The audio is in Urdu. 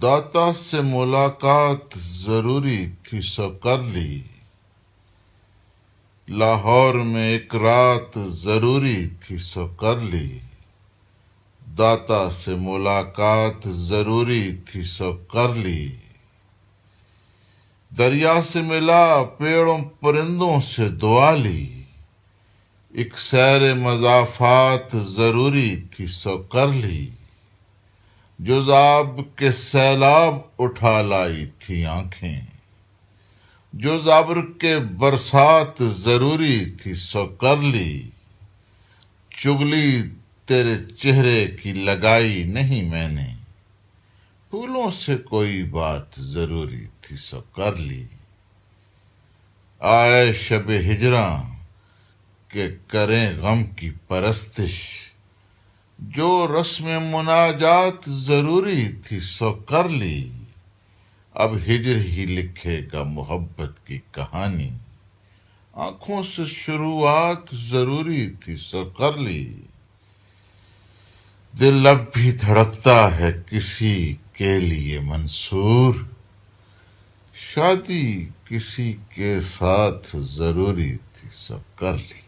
داتا سے ملاقات ضروری تھی سو کر لی، لاہور میں ایک رات ضروری تھی سو کر لی، داتا سے ملاقات ضروری تھی سو کر لی، دریا سے ملا پیڑوں پرندوں سے دعا لی، ایک سیر مضافات ضروری تھی سو کر لی، جزاب کے سیلاب اٹھا لائی تھی آنکھیں، جو زابر کے برسات ضروری تھی سو کر لی، چگلی تیرے چہرے کی لگائی نہیں میں نے، پھولوں سے کوئی بات ضروری تھی سو کر لی، آئے شب ہجراں کہ کریں غم کی پرستش، جو رسم مناجات ضروری تھی سو کر لی، اب ہجر ہی لکھے گا محبت کی کہانی، آنکھوں سے شروعات ضروری تھی سو کر لی، دل اب بھی دھڑکتا ہے کسی کے لیے منصور، شادی کسی کے ساتھ ضروری تھی سو کر لی۔